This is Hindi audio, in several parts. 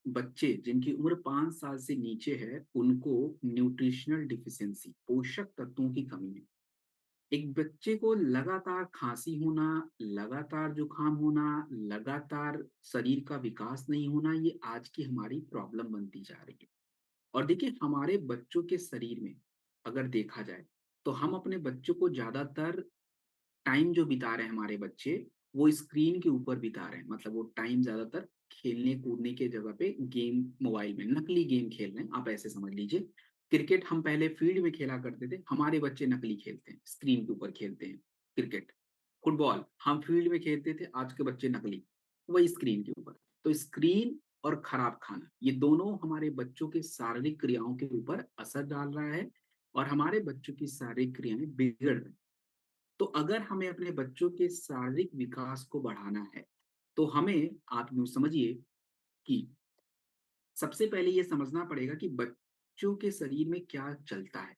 बच्चे जिनकी उम्र 5 साल से नीचे है, उनको न्यूट्रिशनल डिफिशियंसी, पोषक तत्वों की कमी है। एक बच्चे को लगातार खांसी होना, लगातार जुकाम होना, लगातार शरीर का विकास नहीं होना, ये आज की हमारी प्रॉब्लम बनती जा रही है। और देखिए, हमारे बच्चों के शरीर में अगर देखा जाए, तो हम अपने बच्चों को ज्यादातर टाइम जो बिता रहे हैं हमारे बच्चे, वो स्क्रीन के ऊपर बिता रहे हैं। मतलब वो टाइम ज्यादातर खेलने कूदने के जगह पे गेम, मोबाइल में नकली गेम खेल रहे हैं, आप ऐसे समझ लीजिए। क्रिकेट हम पहले फील्ड में खेला करते थे, हमारे बच्चे नकली खेलते हैं, स्क्रीन के ऊपर खेलते हैं क्रिकेट। फुटबॉल हम फील्ड में खेलते थे, आज के बच्चे नकली, वही स्क्रीन के ऊपर। तो स्क्रीन और खराब खाना, ये दोनों हमारे बच्चों के शारीरिक क्रियाओं के ऊपर असर डाल रहा है, और हमारे बच्चों की शारीरिक क्रियाएं बिगड़ रही हैं। तो अगर हमें अपने बच्चों के शारीरिक विकास को बढ़ाना है, तो हमें, आप यूँ समझिए कि सबसे पहले ये समझना पड़ेगा कि बच्चों के शरीर में क्या चलता है।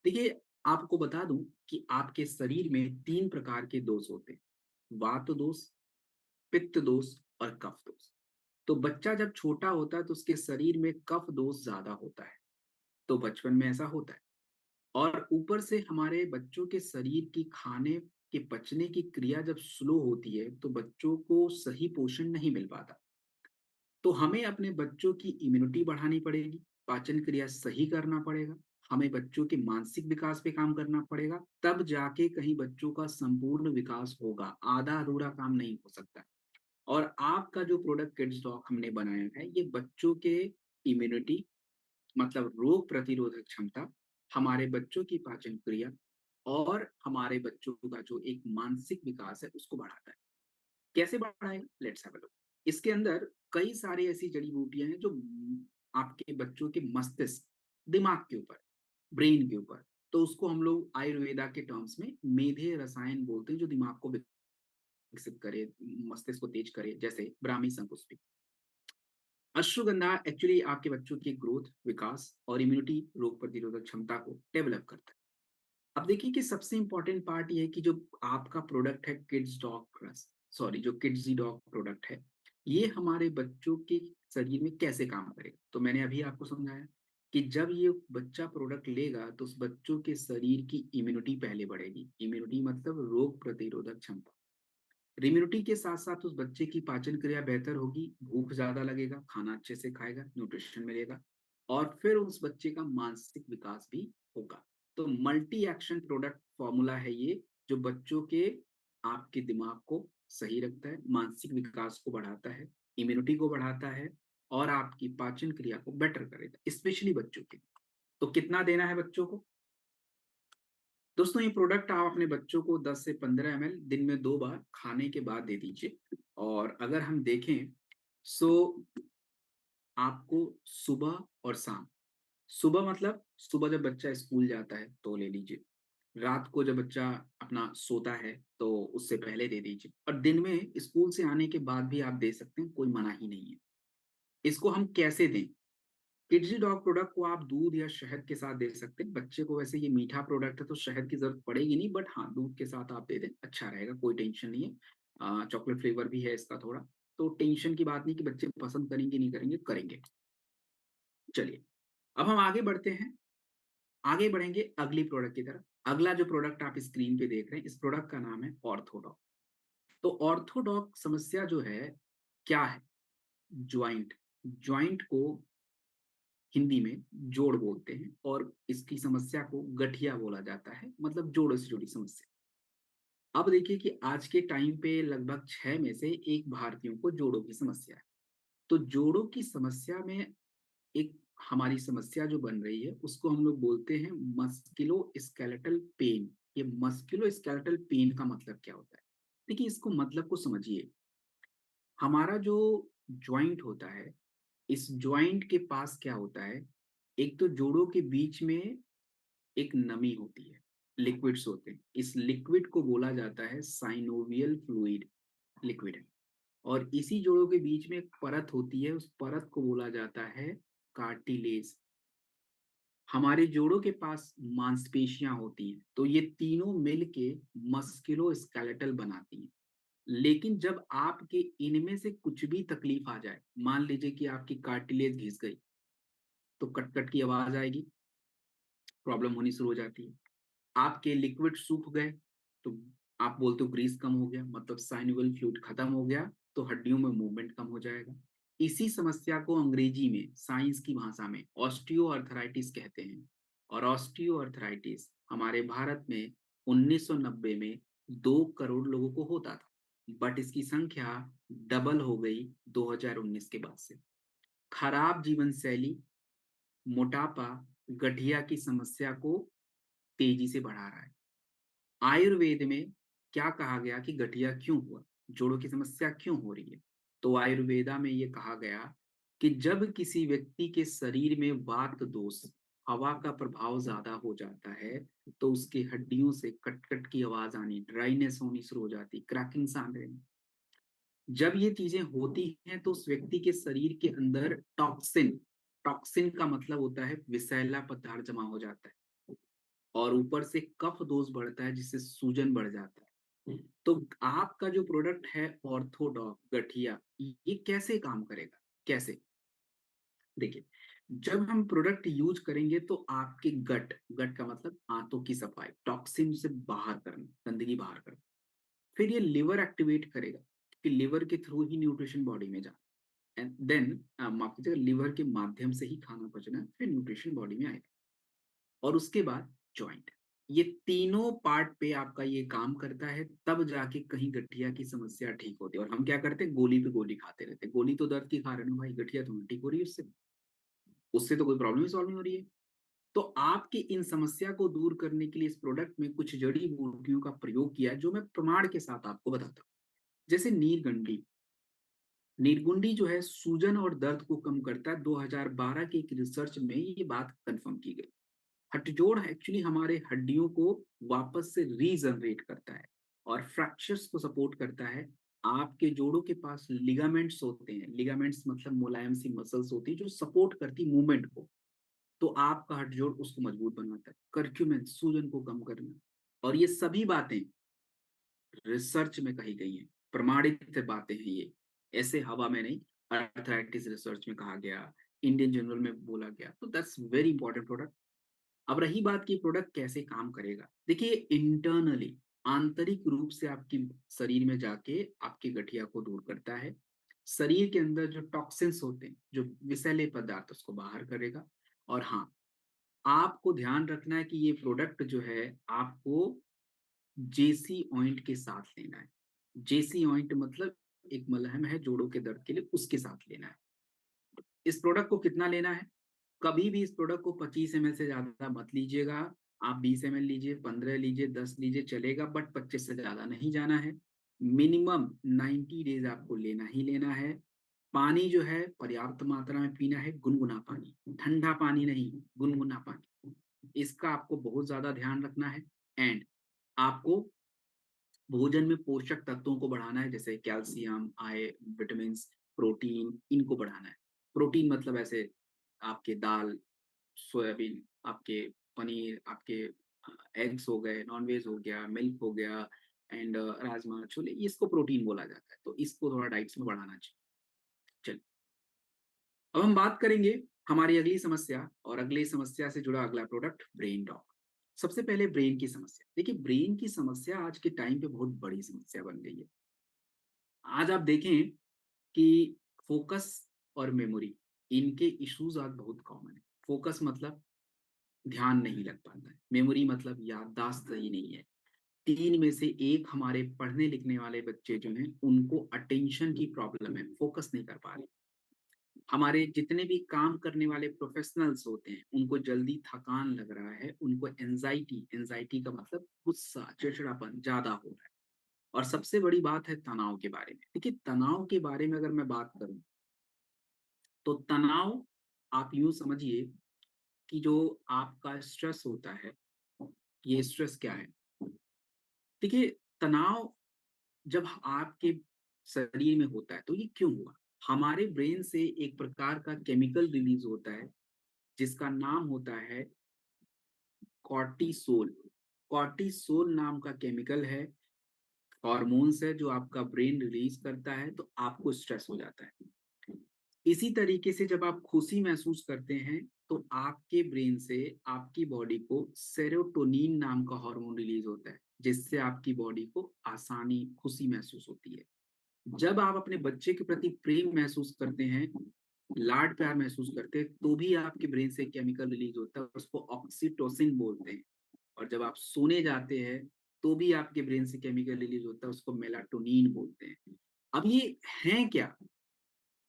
देखिए, आपको बता दूं कि आपके शरीर में 3 प्रकार के दोष होते हैं: वात दोष, पित्त दोष और कफ दोष। तो बच्चा जब छोटा होता है तो उसके शरीर में कफ दोष ज्यादा होता है, तो बचपन में ऐसा होता है। और ऊपर से हमारे बच्चों के शरीर की खाने के पचने की क्रिया जब स्लो होती है, तो बच्चों को सही पोषण नहीं मिल पाता। तो हमें अपने बच्चों की इम्यूनिटी बढ़ानी पड़ेगी, पाचन क्रिया सही करना पड़ेगा, हमें बच्चों के मानसिक विकास पे काम करना पड़ेगा, तब जाके कहीं बच्चों का संपूर्ण विकास होगा। आधा अधूरा काम नहीं हो सकता। और आपका जो प्रोडक्ट किड्स डॉग हमने बनाया है, ये बच्चों के इम्यूनिटी, मतलब रोग प्रतिरोधक क्षमता, हमारे बच्चों की पाचन क्रिया और हमारे बच्चों का जो एक मानसिक विकास है, उसको बढ़ाता है। कैसे बढ़ाएगा? Let's have a look. इसके अंदर कई सारी ऐसी जड़ी बूटियां हैं जो आपके बच्चों के मस्तिष्क, दिमाग के ऊपर, ब्रेन के ऊपर, तो उसको हम लोग आयुर्वेदा के टर्म्स में मेधे रसायन बोलते हैं, जो दिमाग को विकसित करे, मस्तिष्क को तेज करे, जैसे ब्राह्मी संकुष्पी। अश्वगंधा एक्चुअली आपके बच्चों की ग्रोथ, विकास और इम्यूनिटी, रोग प्रतिरोधक क्षमता को डेवलप करता है। अब देखिए कि सबसे इंपॉर्टेंट पार्ट ये है कि जो आपका प्रोडक्ट है किड्स डॉग प्लस, सॉरी, जो किड्स डॉग प्रोडक्ट है, ये हमारे बच्चों के शरीर में कैसे काम करेगा। तो मैंने अभी आपको समझाया कि जब ये बच्चा प्रोडक्ट लेगा, तो उस बच्चों के शरीर की इम्यूनिटी पहले बढ़ेगी। इम्यूनिटी मतलब रोग प्रतिरोधक क्षमता। इम्यूनिटी के साथ साथ उस बच्चे की पाचन क्रिया बेहतर होगी, भूख ज्यादा लगेगा, खाना अच्छे से खाएगा, न्यूट्रिशन मिलेगा, और फिर उस बच्चे का मानसिक विकास भी होगा। तो मल्टी एक्शन प्रोडक्ट फॉर्मूला है ये, जो बच्चों के, आपके दिमाग को सही रखता है, मानसिक विकास को बढ़ाता है, इम्यूनिटी को बढ़ाता है, और आपकी पाचन क्रिया को बेटर करेगा, स्पेशली बच्चों के। तो कितना देना है बच्चों को? दोस्तों, ये प्रोडक्ट आप अपने बच्चों को 10 से 15 ml दिन में 2 बार खाने के बाद दे दीजिए। और अगर हम देखें, सो आपको सुबह और शाम, सुबह मतलब सुबह जब बच्चा स्कूल जाता है तो ले लीजिए, रात को जब बच्चा अपना सोता है तो उससे पहले दे दीजिए, और दिन में स्कूल से आने के बाद भी आप दे सकते हैं, कोई मना ही नहीं है। इसको हम कैसे दें? किड्जी डॉग प्रोडक्ट को आप दूध या शहद के साथ दे सकते हैं। बच्चे को वैसे ये मीठा प्रोडक्ट है तो शहद की जरूरत पड़ेगी नहीं, बट हाँ, दूध के साथ आप दे दें, अच्छा रहेगा, कोई टेंशन नहीं है। चॉकलेट फ्लेवर भी है इसका थोड़ा, तो टेंशन की बात नहीं कि बच्चे पसंद करेंगे नहीं करेंगे, करेंगे। चलिए, अब हम आगे बढ़ते हैं, आगे बढ़ेंगे अगली प्रोडक्ट की तरफ। अगला जो प्रोडक्ट आप स्क्रीन पे देख रहे हैं, इस प्रोडक्ट का नाम है ऑर्थोडॉक। तो ऑर्थोडॉक समस्या जो है, क्या है? ज्वाइंट, ज्वाइंट को हिंदी में जोड़ बोलते हैं, और इसकी समस्या को गठिया बोला जाता है, मतलब जोड़ों से जुड़ी समस्या। अब देखिए कि आज के टाइम पे लगभग 6 में से 1 भारतीयों को जोड़ों की समस्या है। तो जोड़ों की समस्या में एक हमारी समस्या जो बन रही है, उसको हम लोग बोलते हैं मस्कुलो स्केलेटल पेन। ये मस्कुलो स्केलेटल पेन का मतलब क्या होता है? देखिए, इसको मतलब को समझिए। हमारा जो ज्वाइंट होता है, इस ज्वाइंट के पास क्या होता है, एक तो जोड़ों के बीच में एक नमी होती है, लिक्विड्स होते हैं, इस लिक्विड को बोला जाता है साइनोवियल फ्लूइड, लिक्विड है। और इसी जोड़ों के बीच में एक परत होती है, उस परत को बोला जाता है कार्टिलेज। हमारे जोड़ों के पास मांसपेशियां होती हैं, तो ये तीनों मिलके मस्कुलो स्केलेटल बनाती हैं। लेकिन जब आपके इनमें से कुछ भी तकलीफ आ जाए, मान लीजिए कि आपकी कार्टिलेज घिस गई, तो कट-कट की आवाज़ आएगी, प्रॉब्लम होनी शुरू हो जाती है। आपके लिक्विड सूख गए, तो आप बोलते हो ग्रीस कम हो गया, मतलब साइनोवियल फ्लूइड खत्म हो गया, तो हड्डियों में मूवमेंट कम हो जाएगा। इसी समस्या को अंग्रेजी में, साइंस की भाषा में ऑस्टियोआर्थराइटिस कहते हैं। और ऑस्टियोआर्थराइटिस हमारे भारत में 1990 में 2 करोड़ लोगों को होता था, बट इसकी संख्या डबल हो गई 2019 के बाद से। खराब जीवन शैली, मोटापा, गठिया की समस्या को तेजी से बढ़ा रहा है। आयुर्वेद में क्या कहा गया कि गठिया क्यों हुआ? जोड़ों की समस्या क्यों हो रही है? तो आयुर्वेदा में ये कहा गया कि जब किसी व्यक्ति के शरीर में वात दोष, हवा का प्रभाव ज़्यादा हो जाता है, तो उसकी हड्डियों से कट-कट की आवाज़ आनी, ड्राइनेस होनी शुरू हो जाती, क्रैकिंग साउंड रहनी। जब ये चीज़ें होती हैं, तो उस व्यक्ति के शरीर के अंदर टॉक्सिन, टॉक्सिन का मतलब होता है विषैला पदार्थ जमा हो जाता है। और ऊपर से कफ दोष बढ़ता है, जिससे सूजन बढ़ जाता है। तो आपका जो प्रोडक्ट है ऑर्थोडॉक गठिया, ये कैसे काम करेगा? कैसे? देखिए, जब हम प्रोडक्ट यूज करेंगे तो आपके गट, गट का मतलब आंतों की सफाई, टॉक्सिन से बाहर करना, गंदगी बाहर करना। फिर ये लिवर एक्टिवेट करेगा, कि लिवर के थ्रू ही न्यूट्रिशन बॉडी में जाए। एंड देन माफ कीजिएगा, लिवर के माध्यम से ही खाना पचना, फिर न्यूट्रिशन बॉडी में आएगा। और उसके बाद जॉइंट। ये तीनों पार्ट पे आपका ये काम करता है, तब जाके कहीं गठिया की समस्या ठीक होती है। और हम क्या करते हैं, गोली पे गोली खाते रहते हैं। गोली तो दर्द की खा रहे हो भाई, गठिया तो ठीक हो रही है उससे, उससे तो कोई प्रॉब्लम ही सॉल्व नहीं हो रही है। तो आपकी इन समस्या को दूर करने के लिए इस प्रोडक्ट में कुछ जड़ी बूटियों का प्रयोग किया है, जो मैं प्रमाण के साथ आपको बताता हूँ। जैसे नीलगंडी, नीलगुंडी जो है सूजन और दर्द को कम करता है। 2012 की एक रिसर्च में ये बात कंफर्म की गई। हथजोड़ एक्चुअली हमारे हड्डियों को वापस से रीजनरेट करता है और फ्रैक्चर्स को सपोर्ट करता है। आपके जोड़ों के पास लिगामेंट्स होते हैं, लिगामेंट्स मतलब मुलायम सी मसल्स होती है जो सपोर्ट करती मूवमेंट को। तो आपका हथजोड़ उसको मजबूत बनाता है। कर्क्यूमेन, सूजन को कम करना। और ये सभी बातें रिसर्च में कही गई हैं, प्रमाणित बातें हैं ये, ऐसे हवा में नहीं। अर्थराइटिस रिसर्च में कहा गया, इंडियन जर्नल में बोला गया, तो दैट्स वेरी इंपॉर्टेंट प्रोडक्ट। अब रही बात कि प्रोडक्ट कैसे काम करेगा। देखिए, इंटरनली, आंतरिक रूप से आपकी शरीर में जाके आपकी गठिया को दूर करता है। शरीर के अंदर जो टॉक्सिन्स होते हैं, जो विषैले पदार्थ, उसको बाहर करेगा। और हाँ, आपको ध्यान रखना है कि ये प्रोडक्ट जो है आपको जेसी ऑइंट के साथ लेना है। जेसी ऑइंट मतलब एक मलहम है जोड़ों के दर्द के लिए, उसके साथ लेना है। इस प्रोडक्ट को कितना लेना है? कभी भी इस प्रोडक्ट को 25 ml से ज़्यादा मत लीजिएगा। आप 20 ml लीजिए, 15 लीजिए, 10 लीजिए, चलेगा, बट 25 से ज़्यादा नहीं जाना है। मिनिमम 90 डेज़ आपको लेना ही लेना है। पानी जो है पर्याप्त मात्रा में पीना है, गुनगुना पानी, ठंडा पानी नहीं, गुनगुना पानी। इसका आपको बहुत ज़्यादा ध्यान रखना है। एंड आपको भोजन में पोषक तत्वों को बढ़ाना है, जैसे कैल्शियम, विटामिन्स, प्रोटीन, इनको बढ़ाना है। प्रोटीन मतलब ऐसे आपके दाल, सोयाबीन, आपके पनीर, आपके एग्स हो गए, नॉन-वेज हो गया, मिल्क हो गया, एंड राजमा, छोले, इसको प्रोटीन बोला जाता है। तो इसको थोड़ा डाइट्स में बढ़ाना चाहिए। चलिए, अब हम बात करेंगे हमारी अगली समस्या, और अगली समस्या से जुड़ा अगला प्रोडक्ट ब्रेन डॉग। सबसे पहले ब्रेन की समस्या। देखिए, ब्रेन की समस्या आज के टाइम पे बहुत बड़ी समस्या बन गई है। आज आप देखें कि फोकस और मेमोरी, इनके इश्यूज आज बहुत कॉमन है। फोकस मतलब ध्यान नहीं लग पाता है, मेमोरी मतलब याददाश्त सही नहीं है। 3 में से 1 हमारे पढ़ने लिखने वाले बच्चे जो हैं, उनको अटेंशन की प्रॉब्लम है, फोकस नहीं कर पा रहे। हमारे जितने भी काम करने वाले प्रोफेशनल्स होते हैं, उनको जल्दी थकान लग रहा है, उनको एंजाइटी, एंजाइटी का मतलब गुस्सा, चिड़चिड़ापन ज़्यादा हो रहा है। और सबसे बड़ी बात है तनाव के बारे में। देखिए, तनाव के बारे में अगर मैं बात करूँ, तो तनाव आप यूँ समझिए कि जो आपका स्ट्रेस होता है, ये स्ट्रेस क्या है? देखिए, तनाव जब आपके शरीर में होता है, तो ये क्यों हुआ? हमारे ब्रेन से एक प्रकार का केमिकल रिलीज़ होता है, जिसका नाम होता है कॉर्टिसोल। कॉर्टिसोल नाम का केमिकल है, हॉर्मोन्स है जो आपका ब्रेन रिलीज करता है, तो आपको स्ट्रेस हो जाता है। इसी तरीके से जब आप खुशी महसूस करते हैं, तो आपके ब्रेन से आपकी बॉडी को सेरोटोनिन नाम का हार्मोन रिलीज होता है, जिससे आपकी बॉडी को आसानी, खुशी महसूस होती है। जब आप अपने बच्चे के प्रति प्रेम महसूस करते हैं, लाड प्यार महसूस करते हैं, तो भी आपके ब्रेन से केमिकल रिलीज होता है, उसको ऑक्सीटोसिन बोलते हैं। और जब आप सोने जाते हैं, तो भी आपके ब्रेन से केमिकल रिलीज होता है, उसको मेलाटोनिन बोलते हैं। अब ये है क्या?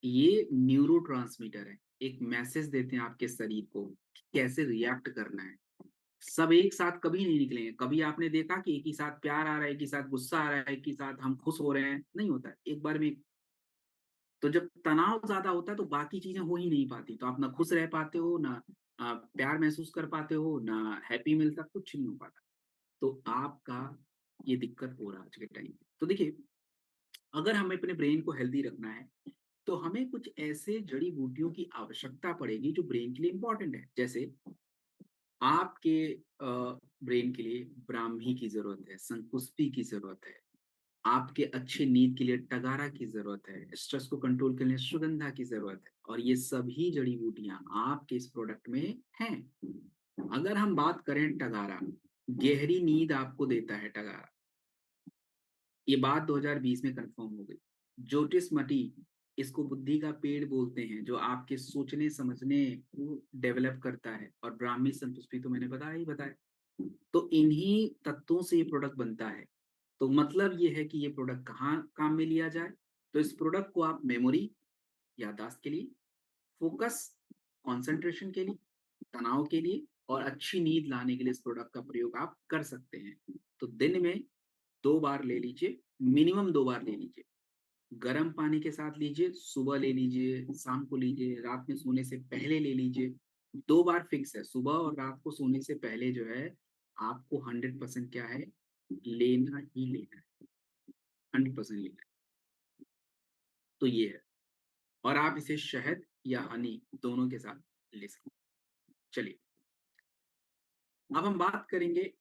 ये न्यूरोट्रांसमीटर है, एक मैसेज देते हैं आपके शरीर को कि कैसे रिएक्ट करना है। सब एक साथ कभी नहीं निकलेंगे। कभी आपने देखा कि एक ही साथ प्यार आ रहा है, एक ही साथ गुस्सा आ रहा है, एक ही साथ हम खुश हो रहे हैं? नहीं होता है, एक बार में। तो जब तनाव ज्यादा होता है, तो बाकी चीजें हो ही नहीं पाती, तो आप ना खुश रह पाते हो, ना प्यार महसूस कर पाते हो, ना हैप्पी मिलता, कुछ नहीं हो पाता। तो आपका ये दिक्कत हो रहा है आज के टाइम पे। तो देखिए, अगर हमें अपने ब्रेन को हेल्दी रखना है, तो हमें कुछ ऐसे जड़ी बूटियों की आवश्यकता पड़ेगी जो ब्रेन के लिए इंपॉर्टेंट है। जैसे आपके ब्रेन के लिए ब्राह्मी की जरूरत है, शंकुस्पी की जरूरत है, आपके अच्छे नींद के लिए टगारा की जरूरत है, स्ट्रेस को कंट्रोल करने लिए सुगंधा की जरूरत है, और ये सभी जड़ी बूटियां आपके इस प्रोडक्ट में हैं। अगर हम बात करें टगारा, गहरी नींद आपको देता है टगारा। ये बात 2020 में कंफर्म हो गई। ज्योतिष मटी, इसको बुद्धि का पेड़ बोलते हैं, जो आपके सोचने समझने को डेवलप करता है, और ब्राह्मी संतुष्टि तो मैंने बताया ही बताया। तो इन्हीं तत्वों से ये प्रोडक्ट बनता है। तो मतलब ये है कि ये प्रोडक्ट कहाँ काम में लिया जाए? तो इस प्रोडक्ट को आप मेमोरी, याददाश्त के लिए, फोकस, कंसंट्रेशन के लिए, तनाव के लिए, और अच्छी नींद लाने के लिए इस प्रोडक्ट का प्रयोग आप कर सकते हैं। तो दिन में 2 बार ले लीजिए, मिनिमम 2 बार ले लीजिए। गर्म पानी के साथ लीजिए, सुबह ले लीजिए, शाम को लीजिए, रात में सोने से पहले ले लीजिए। 2 बार फिक्स है, सुबह और रात को सोने से पहले जो है, आपको 100% क्या है, लेना ही लेना है, 100% लेना है। तो ये है, और आप इसे शहद या हनी दोनों के साथ ले सकते हैं। चलिए, अब हम बात करेंगे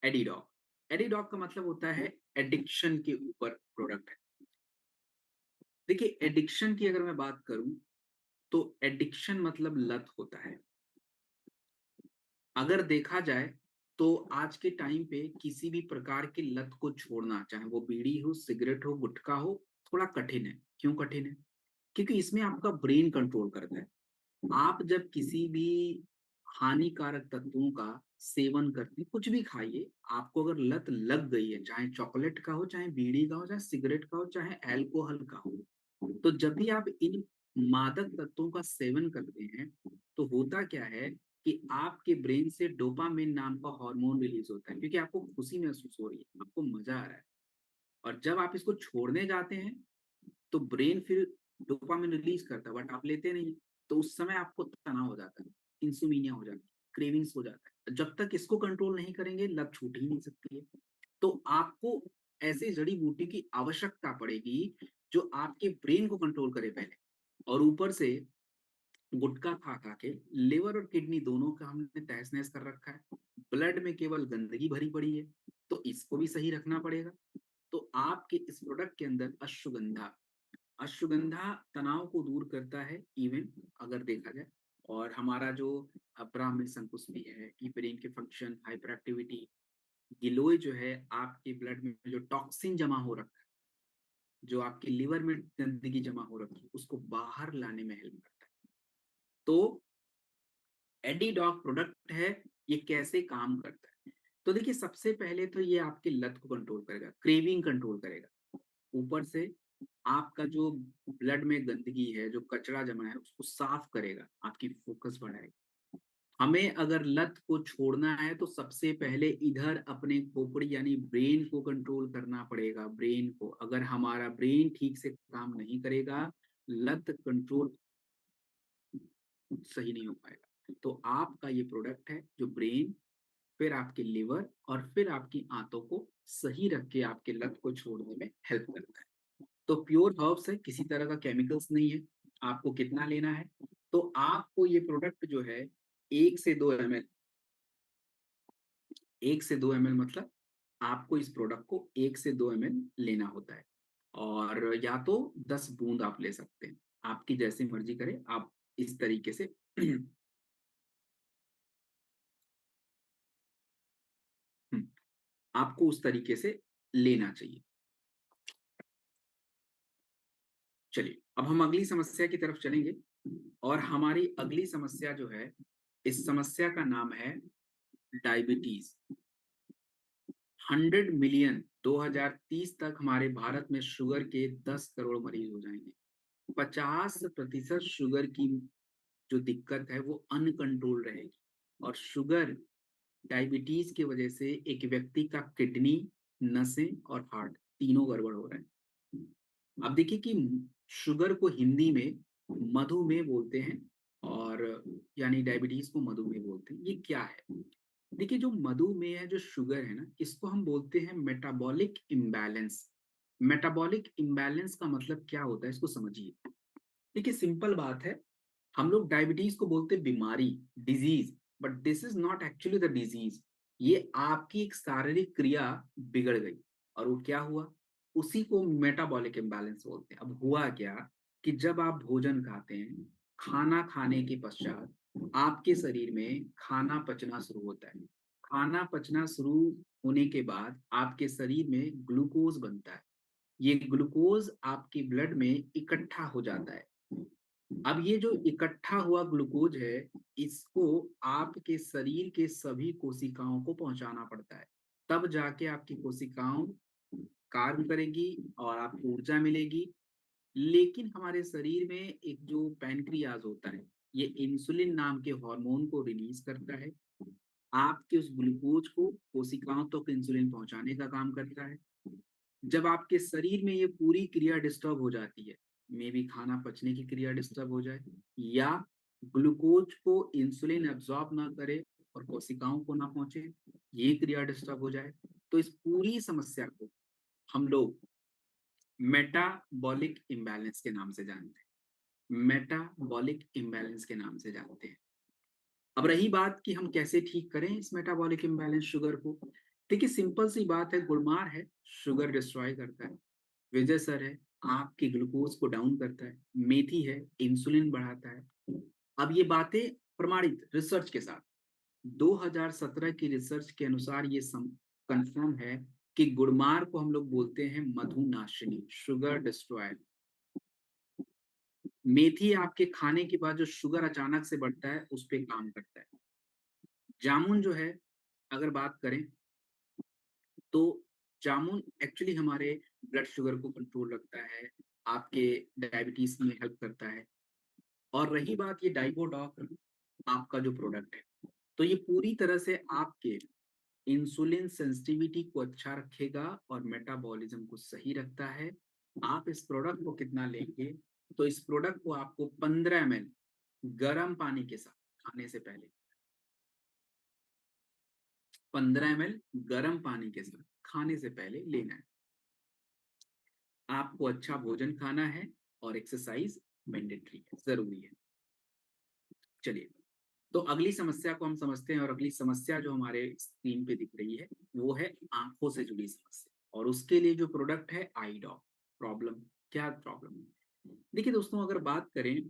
एडिडॉग। एडिडॉग का मतलब होता है एडिक्शन के ऊपर प्रोडक्ट है। देखिए, एडिक्शन की अगर मैं बात करूं, तो एडिक्शन मतलब लत होता है। अगर देखा जाए, तो आज के टाइम पे किसी भी प्रकार की लत को छोड़ना, चाहे वो बीड़ी हो, सिगरेट हो, गुटखा हो, थोड़ा कठिन है। क्यों कठिन है? क्योंकि इसमें आपका ब्रेन कंट्रोल करता है। आप जब किसी भी हानिकारक तत्वों का सेवन करते हैं, कुछ भी खाइए, आपको अगर लत लग गई है, चाहे चॉकलेट का हो, चाहे बीड़ी का हो, चाहे सिगरेट का हो, चाहे अल्कोहल का हो, तो जब भी आप इन मादक तत्वों का सेवन करते हैं, तो होता क्या है कि आपके ब्रेन से डोपामिन नाम का हार्मोन रिलीज होता है, क्योंकि आपको खुशी महसूस हो रही है, आपको मजा आ रहा है। और जब आप इसको छोड़ने जाते हैं, तो ब्रेन फिर डोपामिन रिलीज करता है, बट आप लेते नहीं। तो उस समय आपको तनाव हो जाता है, इंसोम्निया हो जाती है, क्रेविंग्स हो जाता है। जब तक इसको कंट्रोल नहीं करेंगे, लत छूट ही नहीं सकती है। तो आपको ऐसी जड़ी बूटी की आवश्यकता पड़ेगी, जो आपके ब्रेन को कंट्रोल करे पहले, और ऊपर से गुटखा खा खा के लिवर और किडनी दोनों का हमने तहस नहस कर रखा है। ब्लड में केवल गंदगी भरी पड़ी है, तो इसको भी सही रखना पड़ेगा। तो आपके इस प्रोडक्ट के अंदर अश्वगंधा, अश्वगंधा तनाव को दूर करता है, इवन अगर देखा जाए। और हमारा जो ब्राह्मी संकुष्मी है, की ब्रेन के फंक्शन, हाइपर एक्टिविटी, गिलोय जो है, आपके ब्लड में जो टॉक्सिन जमा हो रखा है, जो आपके लिवर में गंदगी जमा हो रखी है, उसको बाहर लाने में हेल्प करता है। तो एडीडॉक प्रोडक्ट है, ये कैसे काम करता है? तो देखिए, सबसे पहले तो ये आपकी लत को कंट्रोल करेगा, क्रेविंग कंट्रोल करेगा। ऊपर से आपका जो ब्लड में गंदगी है, जो कचरा जमा है, उसको साफ करेगा, आपकी फोकस बढ़ाएगा। हमें अगर लत को छोड़ना है, तो सबसे पहले इधर अपने खोपड़ी यानी ब्रेन को कंट्रोल करना पड़ेगा। ब्रेन को, अगर हमारा ब्रेन ठीक से काम नहीं करेगा, लत कंट्रोल सही नहीं हो पाएगा। तो आपका ये प्रोडक्ट है, जो ब्रेन, फिर आपके लिवर, और फिर आपकी आंतों को सही रख के आपके लत को छोड़ने में हेल्प करता है। तो प्योर हर्ब्स है, किसी तरह का केमिकल्स नहीं है। आपको कितना लेना है? तो आपको ये प्रोडक्ट जो है, 1 से 2 ml, 1 से 2 ml मतलब आपको इस प्रोडक्ट को 1 से 2 एमएल लेना होता है और या तो 10 बूंद आप ले सकते हैं। आपकी जैसी मर्ज़ी करें, आप इस तरीके से आपको उस तरीके से लेना चाहिए। चलिए, अब हम अगली समस्या की तरफ चलेंगे और हमारी अगली समस्या जो है, इस समस्या का नाम है डायबिटीज़। 100 मिलियन 2030 तक हमारे भारत में शुगर के 10 करोड़ मरीज हो जाएँगे। 50% शुगर की जो दिक्कत है वो अनकंट्रोल रहेगी और शुगर डायबिटीज की वजह से एक व्यक्ति का किडनी, नसें और हार्ट तीनों गड़बड़ हो रहे हैं। अब देखिए कि शुगर को हिंदी में मधुमेह बोलते हैं और यानी डायबिटीज को मधुमेह बोलते हैं। ये क्या है? देखिए जो मधुमेह है, जो शुगर है ना, इसको हम बोलते हैं मेटाबॉलिक इम्बैलेंस। मेटाबॉलिक इम्बैलेंस का मतलब क्या होता है, इसको समझिए। देखिए सिंपल बात है, हम लोग डायबिटीज को बोलते हैं बीमारी, disease, but this is not actually the disease. ये आपकी एक शारीरिक क्रिया बिगड़ गई और वो क्या हुआ, उसी को मेटाबॉलिक इम्बैलेंस बोलते हैं। अब हुआ क्या कि जब आप भोजन खाते हैं, खाना खाने के पश्चात आपके शरीर में खाना पचना शुरू होता है। खाना पचना शुरू होने के बाद आपके शरीर में ग्लूकोज बनता है। ये ग्लूकोज आपके ब्लड में इकट्ठा हो जाता है। अब ये जो इकट्ठा हुआ ग्लूकोज है, इसको आपके शरीर के सभी कोशिकाओं को पहुंचाना पड़ता है। तब जाके आपकी कोशिकाओं कार्य करेगी और आपको ऊर्जा मिलेगी। लेकिन हमारे शरीर में एक जो पैनक्रियाज होता है, ये इंसुलिन नाम के हार्मोन को रिलीज करता है। आपके उस ग्लूकोज को कोशिकाओं तक इंसुलिन पहुंचाने का काम करता है। जब आपके शरीर में ये पूरी क्रिया डिस्टर्ब हो जाती है, मे बी खाना पचने की क्रिया डिस्टर्ब हो जाए या ग्लूकोज को इंसुलिन एब्जॉर्ब ना करे और कोशिकाओं को ना पहुंचे, ये क्रिया डिस्टर्ब हो जाए, तो इस पूरी समस्या को हम लोग मेटाबॉलिक इम्बैलेंस के नाम से जानते हैं। मेटाबॉलिक इम्बैलेंस के नाम से जानते हैं। अब रही बात कि हम कैसे ठीक करें इस मेटाबॉलिक इम्बैलेंस शुगर को। देखिए सिंपल सी बात है, गुड़मार है, शुगर डिस्ट्रॉय करता है। विजय सर है, आपके ग्लूकोज को डाउन करता है। मेथी है, इंसुलिन बढ़ाता है। अब ये बातें प्रमाणित रिसर्च के साथ 2017 की रिसर्च के अनुसार ये कंफर्म है कि गुड़मार को हम लोग बोलते हैं मधुनाशिनी, शुगर डिस्ट्रॉयर। मेथी आपके खाने के बाद जो शुगर अचानक से बढ़ता है उस पे काम करता है। जामुन जो है, अगर बात करें तो जामुन एक्चुअली हमारे ब्लड शुगर को कंट्रोल रखता है, आपके डायबिटीज में हेल्प करता है। और रही बात ये डाइबोडॉक आपका जो प्रोडक्ट है, तो ये पूरी तरह से आपके इंसुलिन सेंसिटिविटी को अच्छा रखेगा और मेटाबॉलिज्म को सही रखता है। आप इस प्रोडक्ट को कितना लेंगे, तो इस प्रोडक्ट को आपको 15 ml गर्म पानी के साथ खाने से पहले, 15 ml गर्म पानी के साथ खाने से पहले लेना है। आपको अच्छा भोजन खाना है और एक्सरसाइज मैंडेटरी है, जरूरी है। चलिए, तो अगली समस्या को हम समझते हैं और अगली समस्या जो हमारे स्क्रीन पे दिख रही है वो है आंखों से जुड़ी समस्या और उसके लिए जो प्रोडक्ट है आई ड्रॉप। प्रॉब्लम, क्या प्रॉब्लम है? देखिए दोस्तों, अगर बात करें,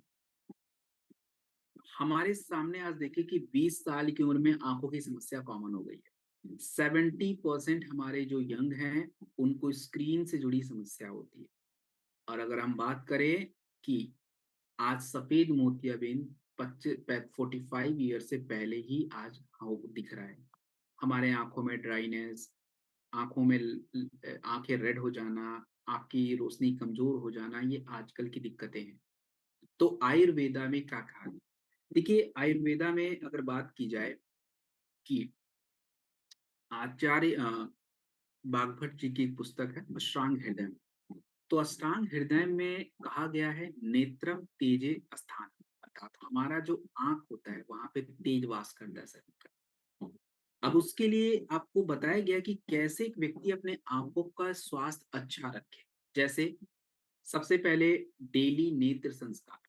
हमारे सामने आज देखिए कि 20 साल की उम्र में आंखों की समस्या कॉमन हो गई है। 70% हमारे जो यंग हैं उनको स्क्रीन से जुड़ी समस्या होती है। और अगर हम बात करें कि आज सफेद मोतियाबिंद 45 ईयर से पहले ही आज हो दिख रहा है। हमारे आंखों में ड्राइनेस, आंखों में आंखें रेड हो जाना, आपकी रोशनी कमजोर हो जाना, ये आजकल की दिक्कतें हैं। तो आयुर्वेदा में क्या कहा गया? देखिए आयुर्वेदा में अगर बात की जाए कि आचार्य बागभट्ट जी की एक पुस्तक है अष्टांग हृदय। तो अष्टांग हृदय में कहा गया है नेत्रम तेजे स्थान, अर्थात हमारा जो आंख होता है वहां पे तेज वास करता है शरीर का। अब उसके लिए आपको बताया गया कि कैसे एक व्यक्ति अपने आंखों का स्वास्थ्य अच्छा रखे। जैसे सबसे पहले डेली नेत्र संस्कार,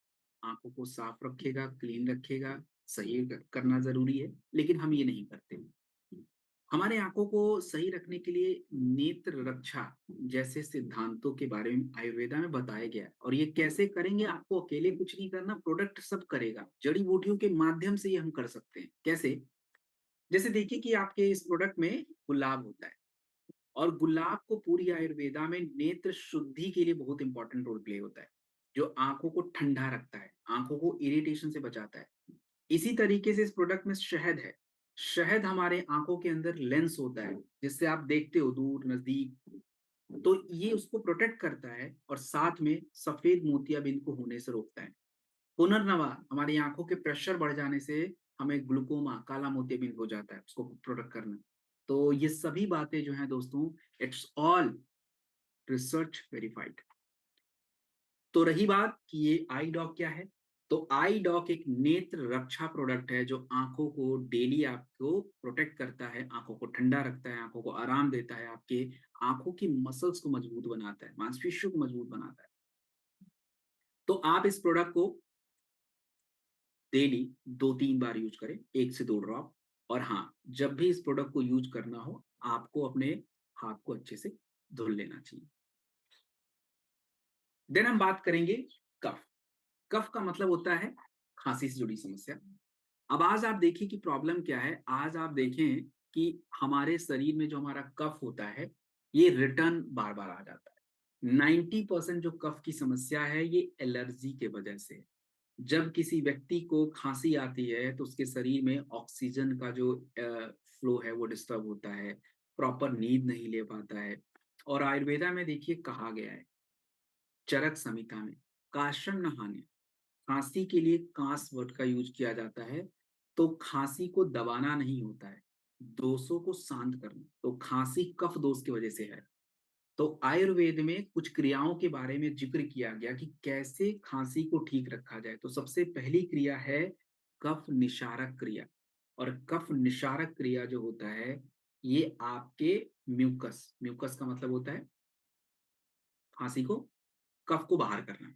आंखों को साफ रखेगा, क्लीन रखेगा, सही करना जरूरी है, लेकिन हम ये नहीं करते। हमारे आंखों को सही रखने के लिए नेत्र रक्षा जैसे सिद्धांतों के बारे में आयुर्वेदा में बताया गया है। और ये कैसे करेंगे, आपको अकेले कुछ नहीं करना, प्रोडक्ट सब करेगा। जड़ी बूटियों के माध्यम से ये हम कर सकते हैं। कैसे? जैसे देखिए कि आपके इस प्रोडक्ट में गुलाब होता है, और गुलाब को पूरी आयुर्वेदा में नेत्र शुद्धि के लिए बहुत इंपॉर्टेंट रोल प्ले होता है, जो आंखों को ठंडा रखता है, आंखों को इरिटेशन से बचाता है। इसी तरीके से इस प्रोडक्ट में शहद है। शहद हमारे आंखों के अंदर लेंस होता है, जिससे आप देखते हो दूर नजदीक, तो ये उसको प्रोटेक्ट करता है और साथ में सफेद मोतियाबिंद को होने से रोकता है। पुनर्नवा हमारी आंखों के प्रेशर बढ़ जाने से हमें ग्लूकोमा काला मोतियाबिंद हो जाता है, उसको प्रोटेक्ट करना। तो ये सभी बातें जो हैं दोस्तों, इट्स ऑल रिसर्च वेरीफाइड। तो रही बात कि ये आई डॉग क्या है, तो आई डॉग एक नेत्र रक्षा प्रोडक्ट है जो आंखों को डेली आपको प्रोटेक्ट करता है, आंखों को ठंडा रखता है, आंखों को आराम देता है, आपके आंखों की मसल्स को मजबूत बनाता है, मांसपेशियों को मजबूत बनाता है। तो आप इस प्रोडक्ट को डेली 2-3 बार यूज करें, 1 से 2 ड्रॉप। और हाँ, जब भी इस प्रोडक्ट को यूज करना हो, आपको अपने हाथ को अच्छे से धुल लेना चाहिए। देन हम बात करेंगे कफ। कफ का मतलब होता है खांसी से जुड़ी समस्या। अब आज आप देखिए कि प्रॉब्लम क्या है। आज आप देखें कि हमारे शरीर में जो हमारा कफ होता है, ये रिटर्न बार बार आ जाता है। 90% जो कफ की समस्या है, ये एलर्जी के वजह से है। जब किसी व्यक्ति को खांसी आती है तो उसके शरीर में ऑक्सीजन का जो फ्लो है वो डिस्टर्ब होता है, प्रॉपर नींद नहीं ले पाता है। और आयुर्वेदा में देखिए कहा गया है, चरक संहिता में, काशम नहाने, खांसी के लिए कांस वर्ड का यूज किया जाता है। तो खांसी को दबाना नहीं होता है, दोषों को शांत करना। तो खांसी कफ दोष की वजह से है। तो आयुर्वेद में कुछ क्रियाओं के बारे में जिक्र किया गया कि कैसे खांसी को ठीक रखा जाए। तो सबसे पहली क्रिया है कफ निशारक क्रिया। और कफ निशारक क्रिया जो होता है, ये आपके म्यूकस, म्यूकस का मतलब होता है खांसी को, कफ को बाहर करना।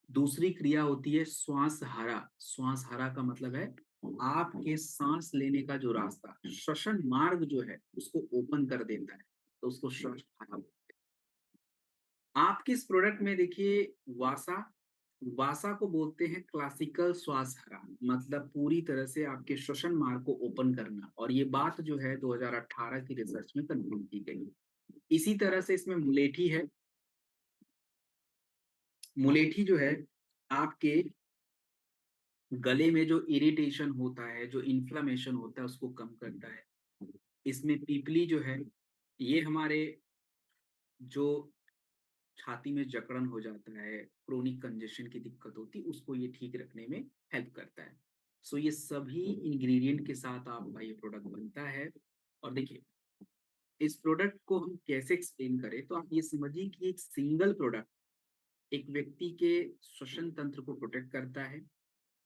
दूसरी क्रिया होती है श्वास हरा। श्वास हरा का मतलब है आपके सांस लेने का जो रास्ता, श्वसन मार्ग जो है, उसको ओपन कर देता है। तो उसको श्वास हरा। आपके इस प्रोडक्ट में देखिए वासा, वासा को बोलते हैं क्लासिकल श्वास हरा, मतलब पूरी तरह से आपके श्वसन मार्ग को ओपन करना। और ये बात जो है 2018 की रिसर्च में कंफर्म की गई है। इसी तरह से इसमें मुलेठी है। मुलेठी जो है आपके गले में जो इरिटेशन होता है, जो इन्फ्लामेशन होता है, उसको कम करता है। इसमें पीपली जो है, ये हमारे जो छाती में जकड़न हो जाता है, क्रोनिक कंजेशन की दिक्कत होती है, उसको ये ठीक रखने में हेल्प करता है। सो ये सभी इंग्रेडिएंट के साथ आपका ये प्रोडक्ट बनता है। और देखिए, इस प्रोडक्ट को हम कैसे एक्सप्लेन करें, तो आप ये समझिए कि एक सिंगल प्रोडक्ट एक व्यक्ति के श्वसन तंत्र को प्रोटेक्ट करता है,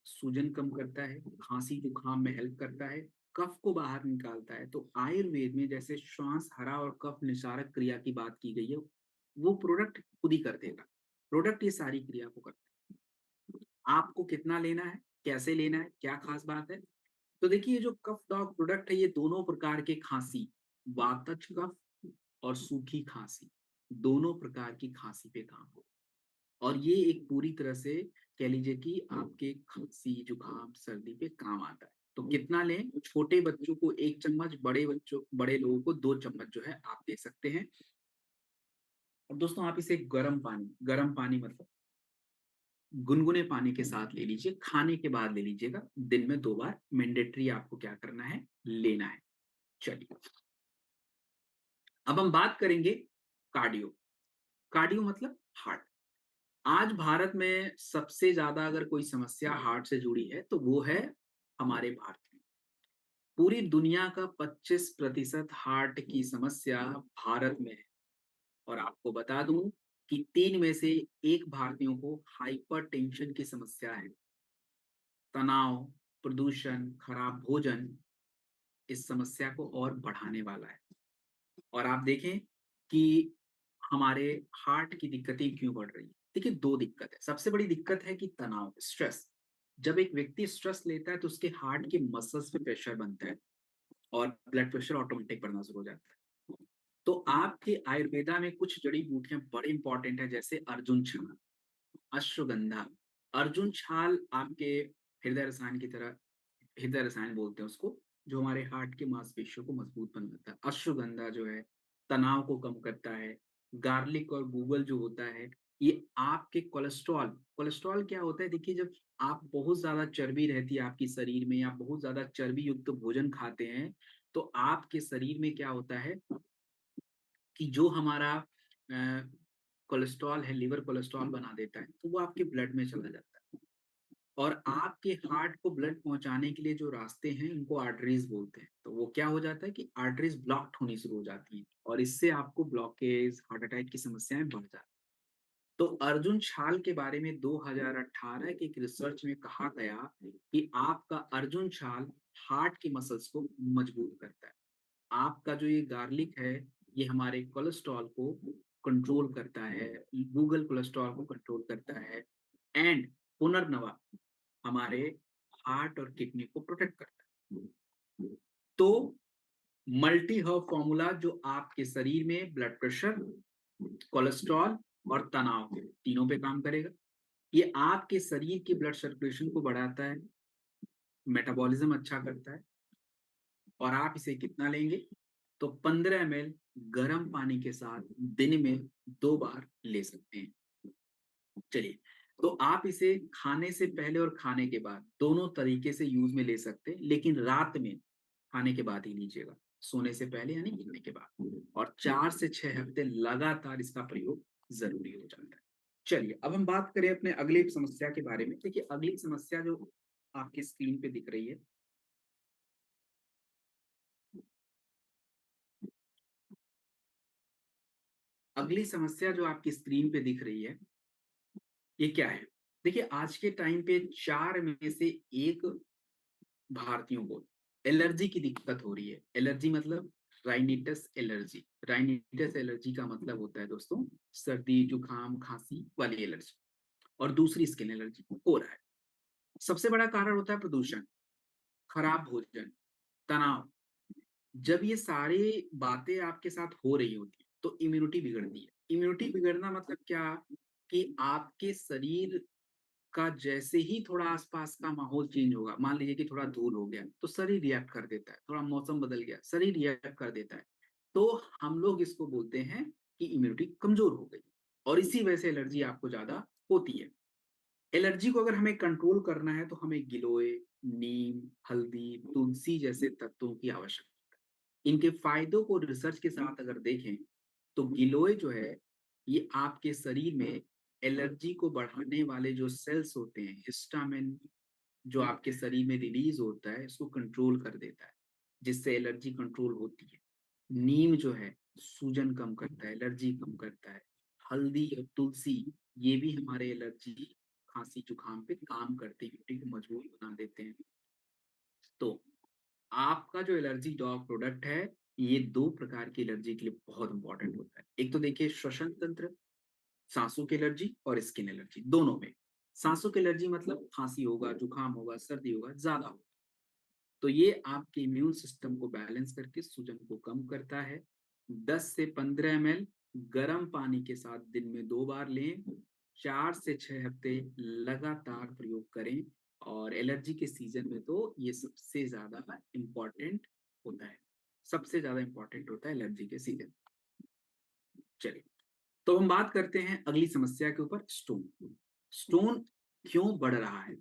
सूजन कम करता है, खांसी जुकाम में हेल्प करता है, कफ को बाहर निकालता है। तो आयुर्वेद में जैसे श्वास हरा और कफ निशारक क्रिया की बात की गई है, वो प्रोडक्ट खुद ही कर देगा। प्रोडक्ट ये सारी क्रिया को करता है। आपको कितना लेना है, कैसे लेना है, क्या खास बात है? तो देखिए, जो कफ डॉग प्रोडक्ट है, ये दोनों प्रकार के खांसी, वातज कफ और सूखी खांसी, दोनों प्रकार की खांसी पे काम हो। और ये एक पूरी तरह से कह लीजिए कि आपके खांसी जुकाम सर्दी पे काम आता है। तो कितना लें? छोटे बच्चों को 1 चम्मच, बड़े लोगों को 2 चम्मच जो है आप दे सकते हैं। और दोस्तों, आप इसे गर्म पानी मतलब गुनगुने पानी के साथ ले लीजिए, खाने के बाद ले लीजिएगा। दिन में 2 बार मैंडेटरी आपको क्या करना है, लेना है। चलिए, अब हम बात करेंगे कार्डियो। कार्डियो मतलब हार्ट। आज भारत में सबसे ज्यादा अगर कोई समस्या हार्ट से जुड़ी है, तो वो है हमारे भारत में। पूरी दुनिया का 25% हार्ट की समस्या भारत में है। और आपको बता दूं कि 3 में से 1 भारतीयों को हाइपरटेंशन की समस्या है। तनाव, प्रदूषण, खराब भोजन इस समस्या को और बढ़ाने वाला है। और आप देखें कि हमारे हार्ट की दिक्कतें क्यों बढ़ रही है। देखिए, 2 दिक्कत है। सबसे बड़ी दिक्कत है कि तनाव, स्ट्रेस। जब एक व्यक्ति स्ट्रेस लेता है तो उसके हार्ट के मसल्स पे प्रेशर बनता है, और ब्लड प्रेशर ऑटोमेटिक बढ़ना शुरू हो जाता है। तो आपके आयुर्वेदा में कुछ जड़ी बूटियाँ बड़े इंपॉर्टेंट है, जैसे अर्जुन छाल, अश्वगंधा। अर्जुन छाल आपके हृदय रसायन की तरह, हृदय रसायन बोलते हैं उसको, जो हमारे हार्ट की मांसपेशियों को मजबूत बनाता है। अश्वगंधा जो है तनाव को कम करता है। गार्लिक और गूगल जो होता है, ये आपके कोलेस्ट्रॉल, कोलेस्ट्रॉल क्या होता है देखिए, जब आप बहुत ज्यादा चर्बी रहती है आपकी शरीर में, या बहुत ज्यादा चर्बी युक्त भोजन खाते हैं, तो आपके शरीर में क्या होता है कि जो हमारा कोलेस्ट्रॉल है, लिवर कोलेस्ट्रॉल बना देता है, तो वो आपके ब्लड में चला जाता है। और आपके हार्ट को ब्लड पहुंचाने के लिए जो रास्ते हैं उनको आर्टरीज बोलते हैं। तो वो क्या हो जाता है कि आर्टरीज ब्लॉक्ड होनी शुरू हो जाती हैं, और इससे आपको ब्लॉकेज, हार्ट अटैक की समस्याएं बढ़ जाती हैं। तो अर्जुन छाल के बारे में 2018 के एक रिसर्च में कहा गया कि आपका अर्जुन छाल हार्ट की मसल्स को मजबूत करता है। आपका जो ये गार्लिक है, ये हमारे कोलेस्ट्रॉल को कंट्रोल करता है, गूगल कोलेस्ट्रॉल को कंट्रोल करता है, एंड पुनर्नवा हमारे हार्ट और किडनी को प्रोटेक्ट करता है। तो मल्टी हर्ब फॉर्मूला जो आपके शरीर में ब्लड प्रेशर, कोलेस्ट्रॉल और तनाव के तीनों पे काम करेगा। ये आपके शरीर की ब्लड सर्कुलेशन को बढ़ाता है, मेटाबॉलिज्म अच्छा करता है। और आप इसे कितना लेंगे? तो 15 ml गर्म पानी के साथ दिन में 2 बार ले सकते हैं। चलिए, तो आप इसे खाने से पहले और खाने के बाद दोनों तरीके से यूज में ले सकते हैं, लेकिन रात में खाने के बाद ही लीजिएगा, सोने से पहले यानी गिरने के बाद। और 4 से 6 हफ्ते लगातार इसका प्रयोग जरूरी हो जाता है। चलिए, अब हम बात करें अपने अगली समस्या के बारे में। देखिए, अगली समस्या जो आपकी स्क्रीन पे दिख रही है, अगली समस्या जो आपकी स्क्रीन पे दिख रही है, ये क्या है? देखिए, आज के टाइम पे 4 में से 1 भारतीयों को एलर्जी की दिक्कत हो रही है। एलर्जी मतलब राइनिटस एलर्जी। राइनिटस एलर्जी का मतलब होता है दोस्तों, सर्दी, जुकाम, खांसी वाली एलर्जी। और दूसरी स्किन एलर्जी हो रहा है। सबसे बड़ा कारण होता है प्रदूषण, खराब भोजन, तनाव। जब ये सारी बातें आपके साथ हो रही होती है, तो इम्यूनिटी बिगड़ती है। इम्यूनिटी बिगड़ना मतलब क्या? कि आपके शरीर का जैसे ही थोड़ा आसपास का माहौल चेंज होगा, मान लीजिए कि थोड़ा धूल हो गया, तो शरीर रिएक्ट कर देता है। थोड़ा मौसम बदल गया, शरीर रिएक्ट कर देता है। तो हम लोग इसको बोलते हैं कि इम्यूनिटी कमजोर हो गई, और इसी वजह से एलर्जी आपको ज्यादा होती है। एलर्जी को अगर हमें कंट्रोल करना है, तो हमें गिलोय, नीम, हल्दी, तुलसी जैसे तत्वों की आवश्यकता है। इनके फायदों को रिसर्च के साथ अगर देखें, तो गिलोय जो है, ये आपके शरीर में एलर्जी को बढ़ाने वाले जो सेल्स होते हैं, हिस्टामिन, जो आपके शरीर में रिलीज होता है, इसको कंट्रोल कर देता है, जिससे एलर्जी कंट्रोल होती है। नीम जो है, सूजन कम करता है, एलर्जी कम करता है। हल्दी और तुलसी, ये भी हमारे एलर्जी, खांसी, जुकाम पे काम करते हैं, इम्यूनिटी को मजबूत बना देते हैं। तो आपका जो एलर्जी डॉग प्रोडक्ट है, ये 2 प्रकार की एलर्जी के लिए बहुत इंपॉर्टेंट होता है। एक तो देखिए श्वसन तंत्र, सांसों की एलर्जी और स्किन एलर्जी, दोनों में। सांसों की एलर्जी मतलब खांसी होगा, जुकाम होगा, सर्दी होगा, ज्यादा होगा। तो ये आपके इम्यून सिस्टम को बैलेंस करके सूजन को कम करता है। 10 से 15 ml गर्म पानी के साथ दिन में 2 बार लें। 4 से 6 हफ्ते लगातार प्रयोग करें। और एलर्जी के सीजन में तो ये सबसे ज्यादा इम्पोर्टेंट होता है। सबसे ज्यादा इम्पोर्टेंट होता है एलर्जी के सीजन। चलिए, तो हम बात करते हैं अगली समस्या के ऊपर, स्टोन। स्टोन क्यों बढ़ रहा है?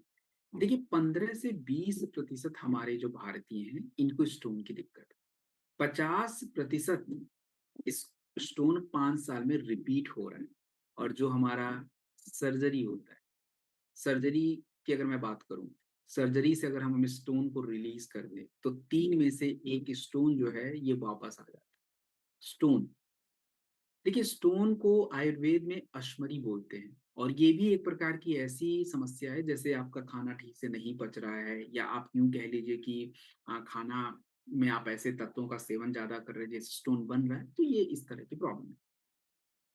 देखिए, 15 से 20% हमारे जो भारतीय हैं, इनको स्टोन की दिक्कत है। 50% इस स्टोन 5 साल में रिपीट हो रहा है। और जो हमारा सर्जरी होता है, सर्जरी की अगर मैं बात करूं, सर्जरी से अगर हम स्टोन को रिलीज कर दें, तो 3 में से 1 स्टोन जो है, ये वापस आ जाता है। स्टोन, देखिए, स्टोन को आयुर्वेद में अश्मरी बोलते हैं। और ये भी एक प्रकार की ऐसी समस्या है, जैसे आपका खाना ठीक से नहीं पच रहा है, या आप यूं कह लीजिए कि खाना में आप ऐसे तत्वों का सेवन ज्यादा कर रहे हैं जैसे स्टोन बन रहा है, तो ये इस तरह की प्रॉब्लम है।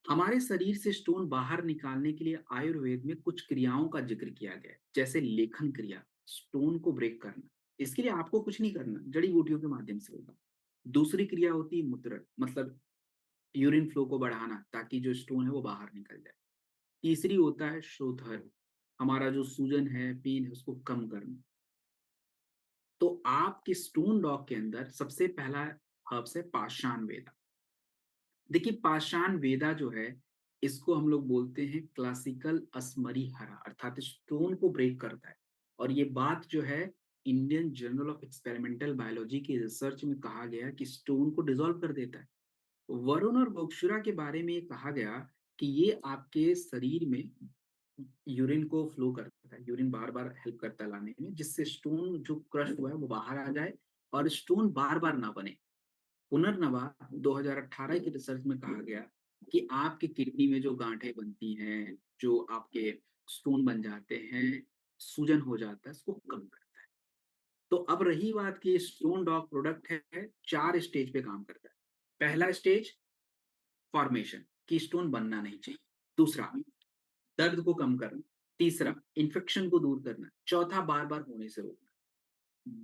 हमारे शरीर से स्टोन बाहर निकालने के लिए आयुर्वेद में कुछ क्रियाओं का जिक्र किया गया है, जैसे लेखन क्रिया, स्टोन को ब्रेक करना। इसके लिए आपको कुछ नहीं करना, जड़ी-बूटियों के माध्यम से होगा। दूसरी क्रिया होती है मूत्रण, मतलब यूरिन फ्लो को बढ़ाना ताकि जो स्टोन है वो बाहर निकल जाए। तीसरी होता है शोधन, हमारा जो सूजन है, पेन है उसको कम करना। तो आपके स्टोन डॉग के अंदर सबसे पहला हर्ब्स है पाषाण वेदा। देखिए पाषाण वेदा जो है, इसको हम लोग बोलते हैं क्लासिकल असमरी हरा, अर्थात स्टोन को ब्रेक करता है। और ये बात जो है Indian journal of experimental biology की रिसर्च में कहा गया कि स्टोन को डिसॉल्व कर देता है। वरुण और बोक्सुरा के बारे में ये कहा गया कि ये आपके शरीर में यूरिन को फ्लो करता है, यूरिन बार बार हेल्प करता है लाने में, जिससे स्टोन जो क्रश हुआ है वो बाहर आ जाए और स्टोन बार बार ना बने। पुनर्नवा 2018 की रिसर्च में कहा गया कि आपकी किडनी में जो गांठें बनती हैं, जो आपके स्टोन बन जाते हैं, सूजन हो जाता है, उसको कम करता है। तो अब रही बात कि स्टोन डॉग प्रोडक्ट है, 4 स्टेज पे काम करता है। पहला स्टेज फॉर्मेशन, कि स्टोन बनना नहीं चाहिए। दूसरा, दर्द को कम करना। तीसरा, इन्फेक्शन को दूर करना। चौथा, बार-बार होने से रोकना।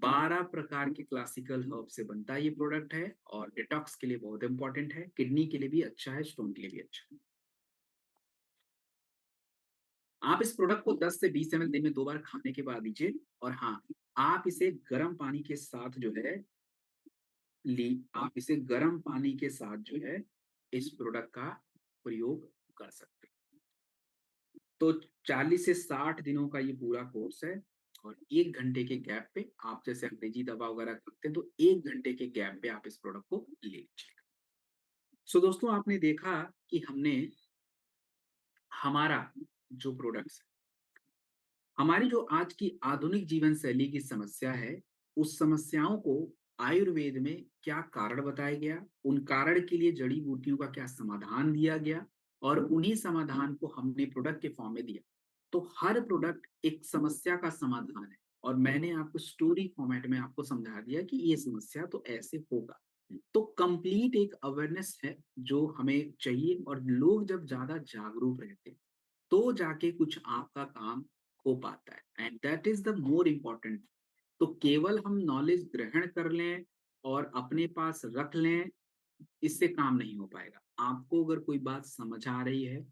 12 प्रकार के क्लासिकल हर्ब से बनता है ये प्रोडक्ट है और डिटॉक्स के लिए बहुत इंपॉर्टेंट है, किडनी के लिए भी अच्छा है, स्टोन के लिए भी अच्छा है। आप इस प्रोडक्ट को 10 से 20 एमएल दिन में 2 बार खाने के बाद लीजिए। और हाँ, आप इसे गर्म पानी के साथ जो है ली आप इसे गर्म पानी के साथ जो है इस प्रोडक्ट का प्रयोग कर सकते हैं। तो 40 से 60 दिनों का ये पूरा कोर्स है और 1 घंटे के गैप पे, आप जैसे अंग्रेजी दवा वगैरह करते हैं तो 1 घंटे के गैप पे आप इस प्रोडक्ट को ले लीजिए। सो दोस्तों आपने देखा कि हमने हमारा जो प्रोडक्ट्स है, हमारी जो आज की आधुनिक जीवन शैली की समस्या है, उस समस्याओं को आयुर्वेद में क्या कारण बताया गया, उन कारण के लिए जड़ी बूटियों का क्या समाधान दिया गया और उन्हीं समाधान को हमने प्रोडक्ट के फॉर्म में दिया। तो हर प्रोडक्ट एक समस्या का समाधान है और मैंने आपको स्टोरी फॉर्मेट में आपको समझा दिया कि ये समस्या तो ऐसे होगा। तो कंप्लीट एक अवेयरनेस है जो हमें चाहिए, और लोग जब ज्यादा जागरूक रहते हैं तो जाके कुछ आपका काम हो पाता है, and that is the more important. तो केवल हम नॉलेज ग्रहण कर लें और अपने पास रख लें, इससे काम नहीं हो पाएगा। आपको अगर कोई बात समझ आ रही है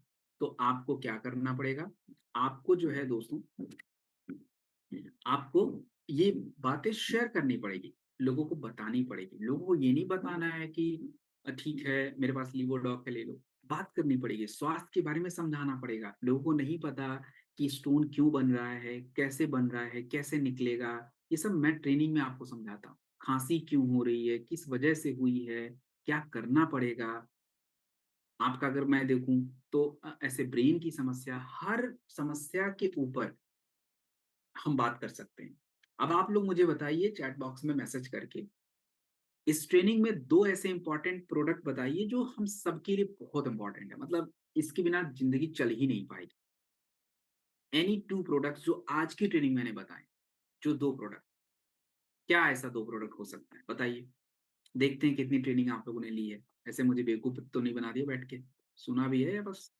तो आपको क्या करना पड़ेगा, आपको जो है दोस्तों, आपको ये बातें शेयर करनी पड़ेगी, लोगों को बतानी पड़ेगी। लोगों को ये नहीं बताना है कि ठीक है मेरे पास लीवोडॉक है ले लो। बात करनी पड़ेगी, स्वास्थ्य के बारे में समझाना पड़ेगा। लोगों को नहीं पता कि स्टोन क्यों बन रहा है, कैसे बन रहा है, कैसे निकलेगा, ये सब मैं ट्रेनिंग में आपको समझाता हूँ। खाँसी क्यों हो रही है, किस वजह से हुई है, क्या करना पड़ेगा। आपका अगर मैं देखूँ तो ऐसे ब्रेन की समस्या, हर समस्या के ऊपर हम बात कर सकते हैं। अब आप लोग मुझे बताइए चैट बॉक्स में मैसेज करके, इस ट्रेनिंग में 2 ऐसे इंपॉर्टेंट प्रोडक्ट बताइए जो हम सबके लिए बहुत इंपॉर्टेंट है, मतलब इसके बिना ज़िंदगी चल ही नहीं पाएगी। एनी 2 प्रोडक्ट्स जो आज की ट्रेनिंग मैंने बताए, जो 2 प्रोडक्ट, क्या ऐसा 2 प्रोडक्ट हो सकता है? बताइए। देखते हैं कितनी ट्रेनिंग आप लोगों ने ली है। ऐसे मुझे बेवकूफ़ तो नहीं बना दिया बैठ के, सुना भी है या बस